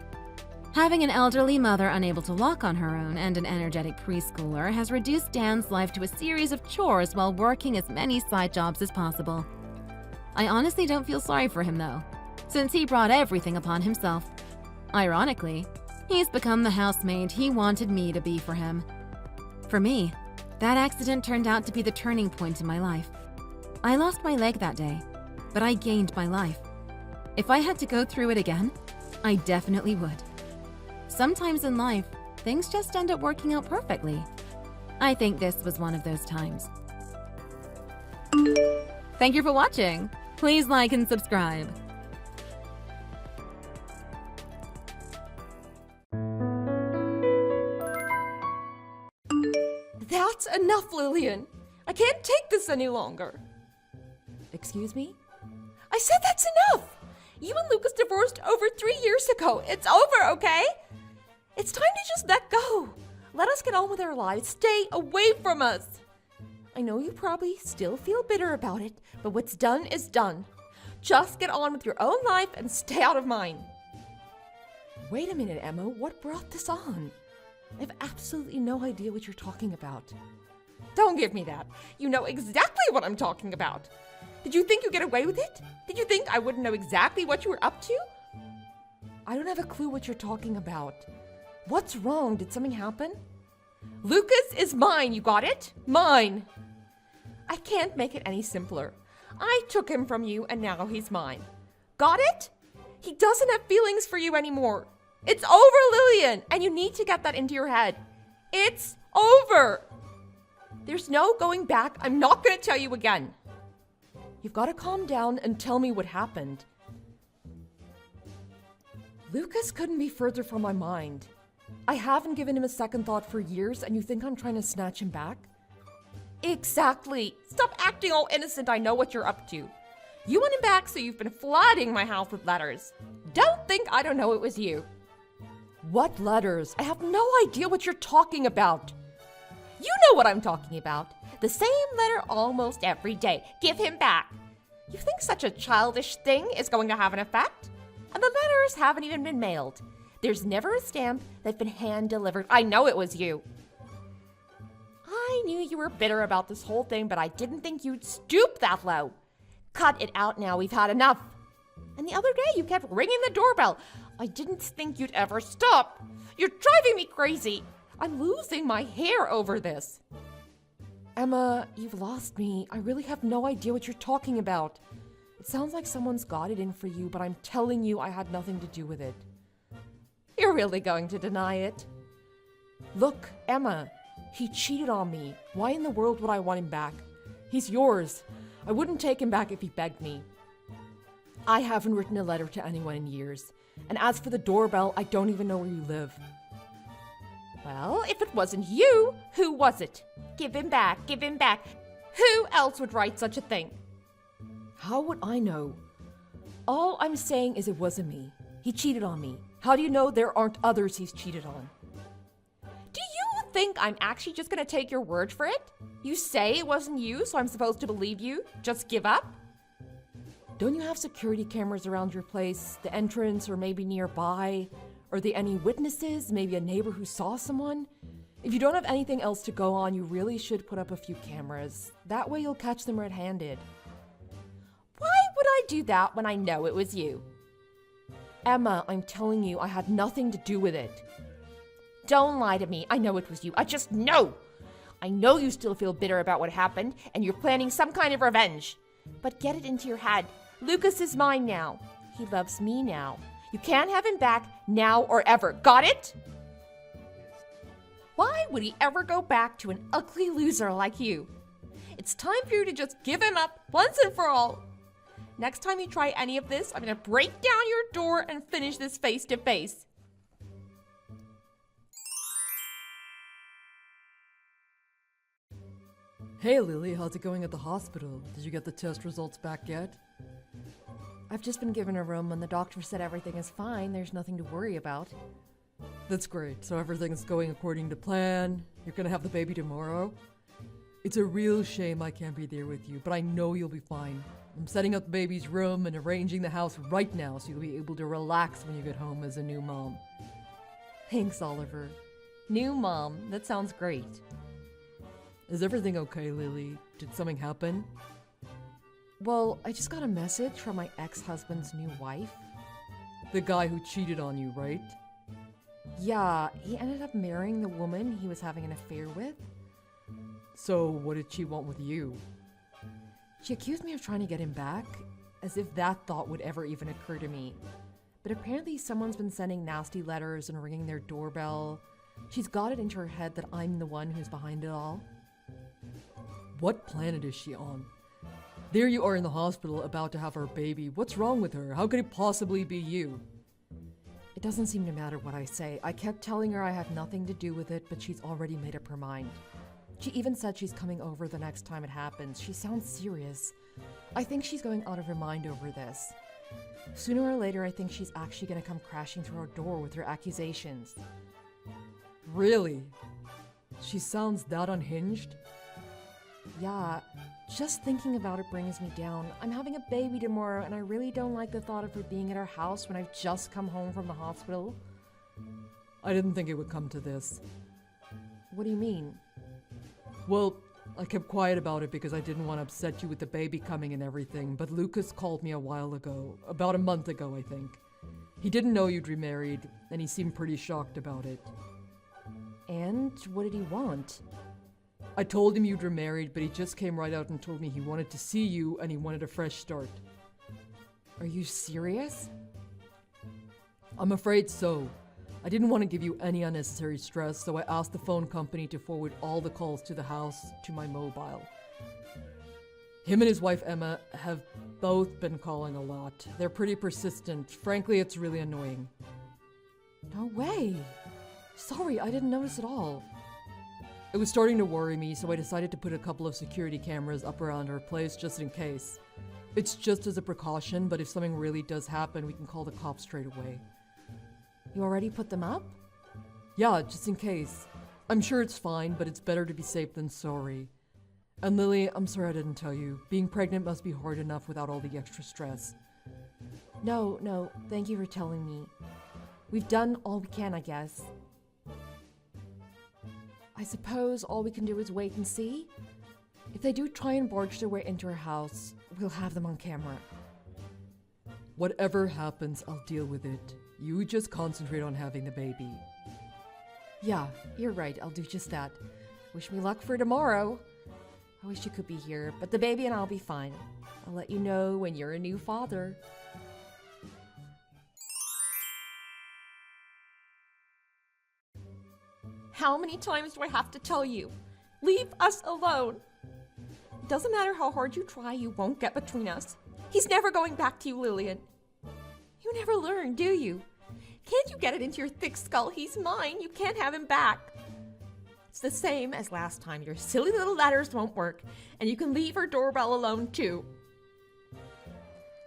Having an elderly mother unable to walk on her own and an energetic preschooler has reduced Dan's life to a series of chores while working as many side jobs as possible. I honestly don't feel sorry for him though, since he brought everything upon himself. Ironically, he's become the housemaid he wanted me to be for him. For me, that accident turned out to be the turning point in my life. I lost my leg that day, but I gained my life. If I had to go through it again, I definitely would. Sometimes in life, things just end up working out perfectly. I think this was one of those times. Thank you for watching. Please like and subscribe. That's enough, Lillian. I can't take this any longer. Excuse me? I said that's enough. You and Lucas divorced over 3 years ago. It's over, okay? It's time to just let go. Let us get on with our lives. Stay away from us. I know you probably still feel bitter about it, but what's done is done. Just get on with your own life and stay out of mine. Wait a minute, Emma. What brought this on? I have absolutely no idea what you're talking about. Don't give me that. You know exactly what I'm talking about. Did you think you'd get away with it? Did you think I wouldn't know exactly what you were up to? I don't have a clue what you're talking about. What's wrong? Did something happen? Lucas is mine, you got it? Mine. I can't make it any simpler. I took him from you and now he's mine. Got it? He doesn't have feelings for you anymore. It's over, Lillian, and you need to get that into your head. It's over. There's no going back. I'm not going to tell you again. You've got to calm down and tell me what happened. Lucas couldn't be further from my mind. I haven't given him a second thought for years, and you think I'm trying to snatch him back? Exactly. Stop acting all innocent. I know what you're up to. You want him back, so you've been flooding my house with letters. Don't think I don't know it was you. What letters? I have no idea what you're talking about. You know what I'm talking about. The same letter almost every day. Give him back. You think such a childish thing is going to have an effect? And the letters haven't even been mailed. There's never a stamp that's been hand-delivered. I know it was you. I knew you were bitter about this whole thing, but I didn't think you'd stoop that low. Cut it out now. We've had enough. And the other day, you kept ringing the doorbell. I didn't think you'd ever stop. You're driving me crazy. I'm losing my hair over this. Emma, you've lost me. I really have no idea what you're talking about. It sounds like someone's got it in for you, but I'm telling you I had nothing to do with it. You're really going to deny it? Look, Emma, he cheated on me. Why in the world would I want him back? He's yours. I wouldn't take him back if he begged me. I haven't written a letter to anyone in years. And as for the doorbell, I don't even know where you live. Well, if it wasn't you, who was it? Give him back, give him back. Who else would write such a thing? How would I know? All I'm saying is it wasn't me. He cheated on me. How do you know there aren't others he's cheated on? Do you think I'm actually just gonna take your word for it? You say it wasn't you, so I'm supposed to believe you? Just give up? Don't you have security cameras around your place, the entrance or maybe nearby? Are there any witnesses, maybe a neighbor who saw someone? If you don't have anything else to go on, you really should put up a few cameras. That way you'll catch them red-handed. Why would I do that when I know it was you? Emma, I'm telling you, I had nothing to do with it. Don't lie to me. I know it was you. I just know. I know you still feel bitter about what happened, and you're planning some kind of revenge. But get it into your head. Lucas is mine now. He loves me now. You can't have him back now or ever. Got it? Why would he ever go back to an ugly loser like you? It's time for you to just give him up once and for all. Next time you try any of this, I'm gonna break down your door and finish this face to face. Hey Lily, how's it going at the hospital? Did you get the test results back yet? I've just been given a room and the doctor said everything is fine. There's nothing to worry about. That's great. So everything's going according to plan. You're gonna have the baby tomorrow? It's a real shame I can't be there with you, but I know you'll be fine. I'm setting up the baby's room and arranging the house right now so you'll be able to relax when you get home as a new mom. Thanks, Oliver. New mom. That sounds great. Is everything okay, Lily? Did something happen? Well, I just got a message from my ex-husband's new wife. The guy who cheated on you, right? Yeah, he ended up marrying the woman he was having an affair with. So what did she want with you? She accused me of trying to get him back, as if that thought would ever even occur to me. But apparently someone's been sending nasty letters and ringing their doorbell. She's got it into her head that I'm the one who's behind it all. What planet is she on? There you are in the hospital about to have her baby. What's wrong with her? How could it possibly be you? It doesn't seem to matter what I say. I kept telling her I had nothing to do with it, but she's already made up her mind. She even said she's coming over the next time it happens. She sounds serious. I think she's going out of her mind over this. Sooner or later, I think she's actually going to come crashing through our door with her accusations. Really? She sounds that unhinged? Yeah, just thinking about it brings me down. I'm having a baby tomorrow, and I really don't like the thought of her being at our house when I've just come home from the hospital. I didn't think it would come to this. What do you mean? Well, I kept quiet about it because I didn't want to upset you with the baby coming and everything, but Lucas called me a while ago, about a month ago, I think. He didn't know you'd remarried, and he seemed pretty shocked about it. And what did he want? I told him you'd remarried, but he just came right out and told me he wanted to see you and he wanted a fresh start. Are you serious? I'm afraid so. I didn't want to give you any unnecessary stress, so I asked the phone company to forward all the calls to the house to my mobile. Him and his wife Emma have both been calling a lot. They're pretty persistent. Frankly, it's really annoying. No way. Sorry, I didn't notice at all. It was starting to worry me, so I decided to put a couple of security cameras up around our place just in case. It's just as a precaution, but if something really does happen, we can call the cops straight away. You already put them up? Yeah, just in case. I'm sure it's fine, but it's better to be safe than sorry. And Lily, I'm sorry I didn't tell you. Being pregnant must be hard enough without all the extra stress. No, thank you for telling me. We've done all we can, I guess. I suppose all we can do is wait and see. If they do try and barge their way into our house, we'll have them on camera. Whatever happens, I'll deal with it. You just concentrate on having the baby. Yeah, you're right. I'll do just that. Wish me luck for tomorrow. I wish you could be here, but the baby and I'll be fine. I'll let you know when you're a new father. How many times do I have to tell you? Leave us alone. It doesn't matter how hard you try, you won't get between us. He's never going back to you, Lillian. You never learn, do you? Can't you get it into your thick skull? He's mine. You can't have him back. It's the same as last time. Your silly little letters won't work, and you can leave her doorbell alone, too.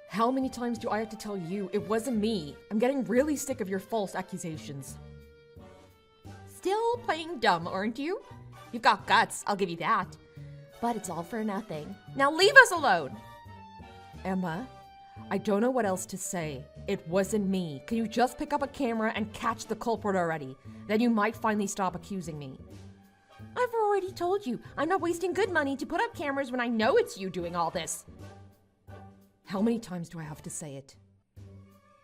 How many times do I have to tell you it wasn't me? I'm getting really sick of your false accusations. Still playing dumb, aren't you? You've got guts, I'll give you that. But it's all for nothing. Now leave us alone! Emma, I don't know what else to say. It wasn't me. Can you just pick up a camera and catch the culprit already? Then you might finally stop accusing me. I've already told you, I'm not wasting good money to put up cameras when I know it's you doing all this. How many times do I have to say it?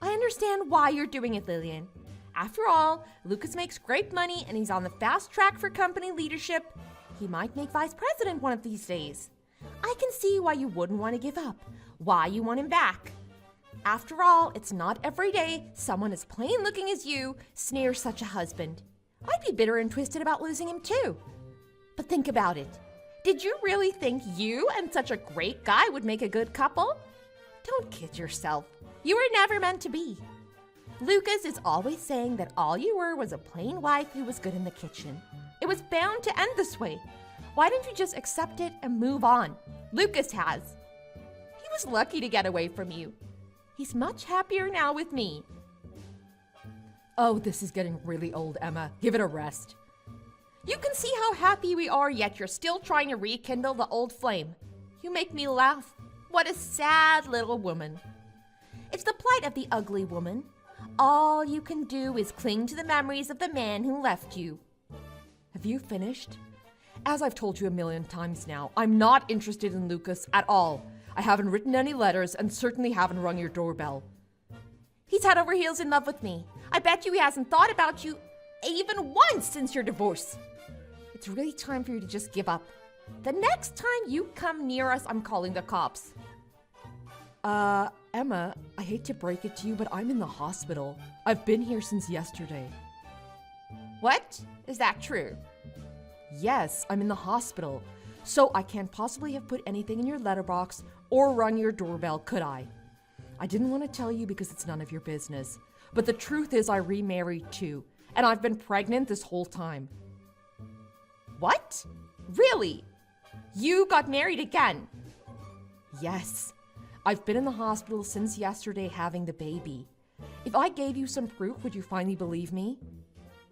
I understand why you're doing it, Lillian. After all, Lucas makes great money and he's on the fast track for company leadership. He might make vice president one of these days. I can see why you wouldn't want to give up, why you want him back. After all, it's not every day someone as plain looking as you snares such a husband. I'd be bitter and twisted about losing him too. But think about it. Did you really think you and such a great guy would make a good couple? Don't kid yourself. You were never meant to be. Lucas is always saying that all you were was a plain wife who was good in the kitchen. It was bound to end this way. Why don't you just accept it and move on? Lucas has. He was lucky to get away from you. He's much happier now with me. Oh, this is getting really old, Emma. Give it a rest. You can see how happy we are, yet you're still trying to rekindle the old flame. You make me laugh. What a sad little woman. It's the plight of the ugly woman. All you can do is cling to the memories of the man who left you. Have you finished? As I've told you a million times now, I'm not interested in Lucas at all. I haven't written any letters and certainly haven't rung your doorbell. He's head over heels in love with me. I bet you he hasn't thought about you even once since your divorce. It's really time for you to just give up. The next time you come near us, I'm calling the cops. Emma, I hate to break it to you, but I'm in the hospital. I've been here since yesterday. What? Is that true? Yes, I'm in the hospital. So I can't possibly have put anything in your letterbox or rung your doorbell, could I? I didn't want to tell you because it's none of your business. But the truth is I remarried too, and I've been pregnant this whole time. What? Really? You got married again? Yes. I've been in the hospital since yesterday having the baby. If I gave you some proof, would you finally believe me?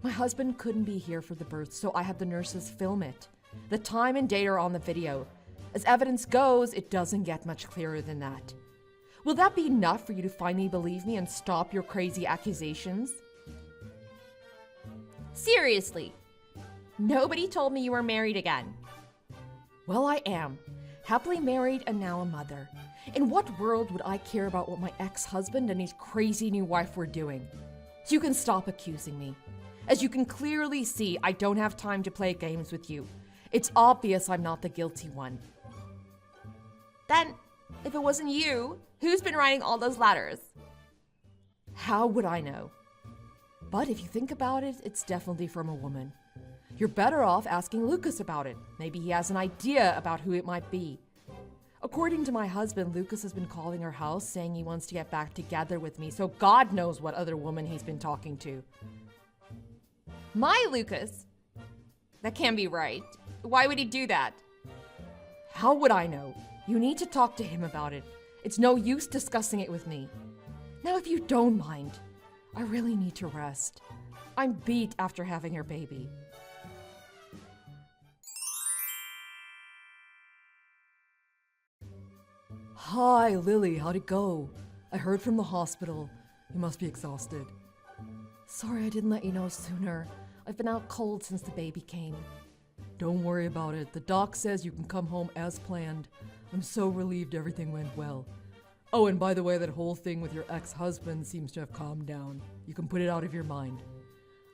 My husband couldn't be here for the birth, so I had the nurses film it. The time and date are on the video. As evidence goes, it doesn't get much clearer than that. Will that be enough for you to finally believe me and stop your crazy accusations? Seriously, nobody told me you were married again. Well, I am. Happily married and now a mother. In what world would I care about what my ex-husband and his crazy new wife were doing? So you can stop accusing me. As you can clearly see, I don't have time to play games with you. It's obvious I'm not the guilty one. Then, if it wasn't you, who's been writing all those letters? How would I know? But if you think about it, it's definitely from a woman. You're better off asking Lucas about it. Maybe he has an idea about who it might be. According to my husband, Lucas has been calling our house saying he wants to get back together with me, so God knows what other woman he's been talking to. My Lucas? That can't be right. Why would he do that? How would I know? You need to talk to him about it. It's no use discussing it with me. Now, if you don't mind, I really need to rest. I'm beat after having your baby. Hi, Lily. How'd it go? I heard from the hospital. You must be exhausted. Sorry I didn't let you know sooner. I've been out cold since the baby came. Don't worry about it. The doc says you can come home as planned. I'm so relieved everything went well. Oh, and by the way, that whole thing with your ex-husband seems to have calmed down. You can put it out of your mind.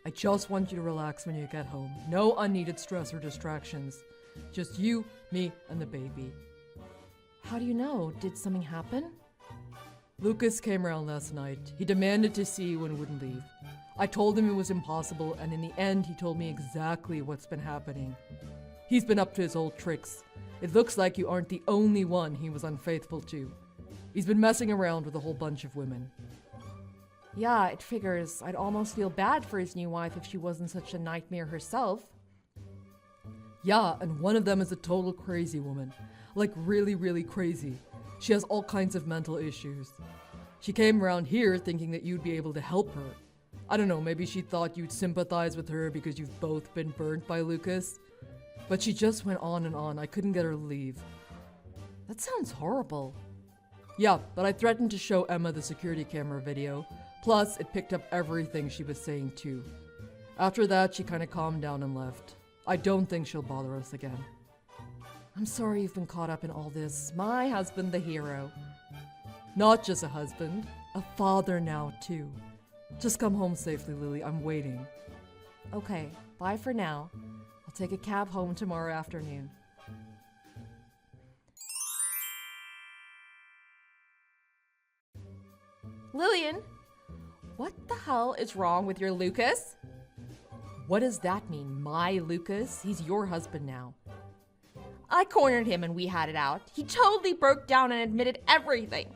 I just want you to relax when you get home. No unneeded stress or distractions. Just you, me, and the baby. How do you know? Did something happen? Lucas came around last night. He demanded to see you and wouldn't leave. I told him it was impossible, and in the end, he told me exactly what's been happening. He's been up to his old tricks. It looks like you aren't the only one he was unfaithful to. He's been messing around with a whole bunch of women. Yeah, it figures. I'd almost feel bad for his new wife if she wasn't such a nightmare herself. Yeah, and one of them is a total crazy woman. Like really, really crazy. She has all kinds of mental issues. She came around here thinking that you'd be able to help her. I don't know, maybe she thought you'd sympathize with her because you've both been burnt by Lucas. But she just went on and on. I couldn't get her to leave. That sounds horrible. Yeah, but I threatened to show Emma the security camera video. Plus, it picked up everything she was saying too. After that, she kind of calmed down and left. I don't think she'll bother us again. I'm sorry you've been caught up in all this. My husband, the hero. Not just a husband, a father now too. Just come home safely, Lily. I'm waiting. Okay, bye for now. I'll take a cab home tomorrow afternoon. Lillian, what the hell is wrong with your Lucas? What does that mean? My Lucas? He's your husband now. I cornered him and we had it out. He totally broke down and admitted everything.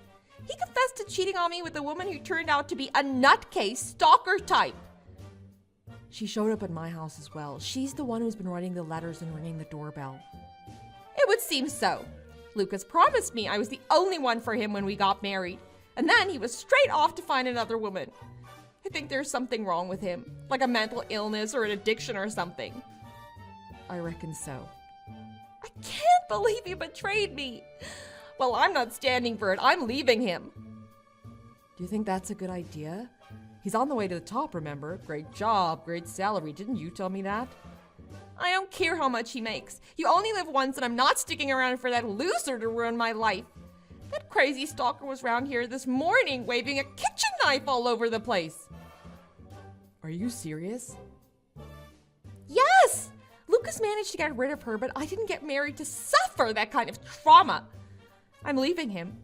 He confessed to cheating on me with a woman who turned out to be a nutcase stalker type. She showed up at my house as well. She's the one who's been writing the letters and ringing the doorbell. It would seem so. Lucas promised me I was the only one for him when we got married, and then he was straight off to find another woman. I think there's something wrong with him, like a mental illness or an addiction or something. I reckon so. I can't believe you betrayed me. Well, I'm not standing for it. I'm leaving him. Do you think that's a good idea? He's on the way to the top, remember? Great job, great salary. Didn't you tell me that? I don't care how much he makes. You only live once and I'm not sticking around for that loser to ruin my life. That crazy stalker was around here this morning waving a kitchen knife all over the place. Are you serious? Yes! Lucas managed to get rid of her, but I didn't get married to suffer that kind of trauma. I'm leaving him.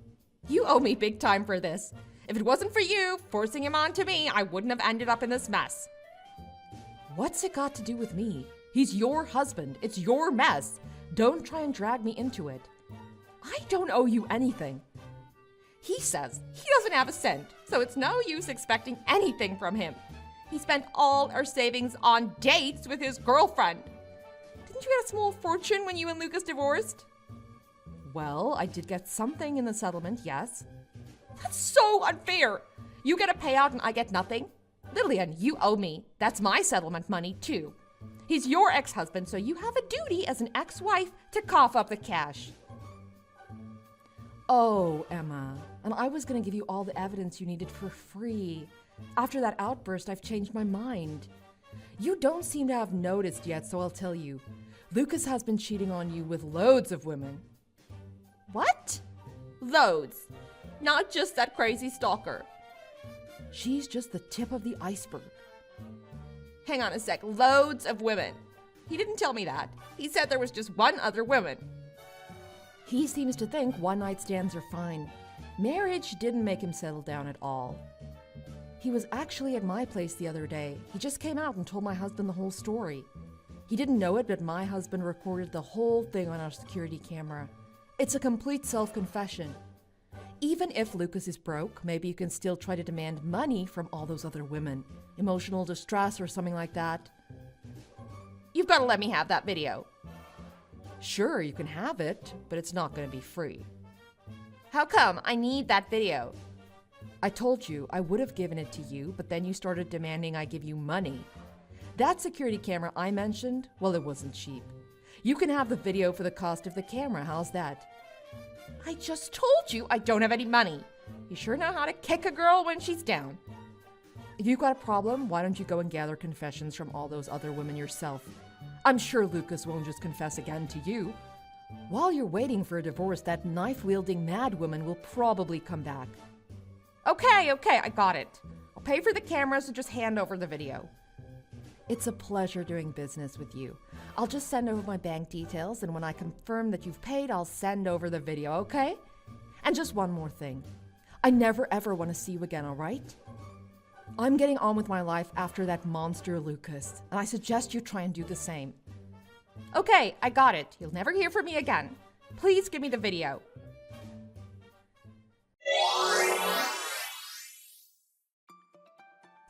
You owe me big time for this. If it wasn't for you forcing him onto me, I wouldn't have ended up in this mess. What's it got to do with me? He's your husband. It's your mess. Don't try and drag me into it. I don't owe you anything. He says he doesn't have a cent, so it's no use expecting anything from him. He spent all our savings on dates with his girlfriend. Didn't you get a small fortune when you and Lucas divorced? Well, I did get something in the settlement, yes. That's so unfair. You get a payout and I get nothing. Lillian, you owe me. That's my settlement money, too. He's your ex-husband, so you have a duty as an ex-wife to cough up the cash. Oh, Emma, and I was going to give you all the evidence you needed for free. After that outburst, I've changed my mind. You don't seem to have noticed yet, so I'll tell you. Lucas has been cheating on you with loads of women. What? Loads. Not just that crazy stalker. She's just the tip of the iceberg. Hang on a sec. Loads of women. He didn't tell me that. He said there was just one other woman. He seems to think one-night stands are fine. Marriage didn't make him settle down at all. He was actually at my place the other day. He just came out and told my husband the whole story. He didn't know it, but my husband recorded the whole thing on our security camera. It's a complete self-confession. Even if Lucas is broke, maybe you can still try to demand money from all those other women. Emotional distress or something like that. You've got to let me have that video. Sure, you can have it, but it's not going to be free. How come? I need that video. I told you I would have given it to you, but then you started demanding I give you money. That security camera I mentioned, well, it wasn't cheap. You can have the video for the cost of the camera. How's that? I just told you I don't have any money. You sure know how to kick a girl when she's down. If you've got a problem, why don't you go and gather confessions from all those other women yourself? I'm sure Lucas won't just confess again to you. While you're waiting for a divorce, that knife-wielding mad woman will probably come back. Okay, I got it. I'll pay for the cameras and just hand over the video. It's a pleasure doing business with you. I'll just send over my bank details, and when I confirm that you've paid, I'll send over the video, okay? And just one more thing. I never ever want to see you again, all right? I'm getting on with my life after that monster Lucas, and I suggest you try and do the same. Okay, I got it. You'll never hear from me again. Please give me the video.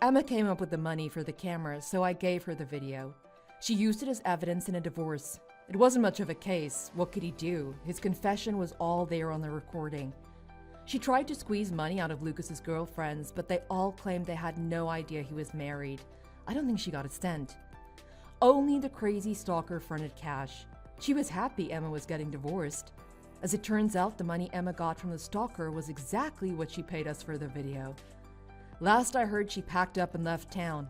Emma came up with the money for the camera, so I gave her the video. She used it as evidence in a divorce. It wasn't much of a case. What could he do? His confession was all there on the recording. She tried to squeeze money out of Lucas's girlfriends, but they all claimed they had no idea he was married. I don't think she got a cent. Only the crazy stalker fronted cash. She was happy Emma was getting divorced. As it turns out, the money Emma got from the stalker was exactly what she paid us for the video. Last I heard, she packed up and left town.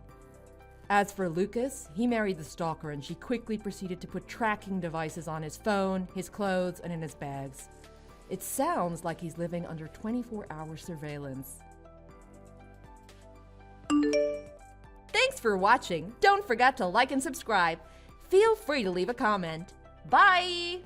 As for Lucas, he married the stalker, and she quickly proceeded to put tracking devices on his phone, his clothes, and in his bags. It sounds like he's living under 24-hour surveillance. Thanks for watching. Don't forget to like and subscribe. Feel free to leave a comment. Bye!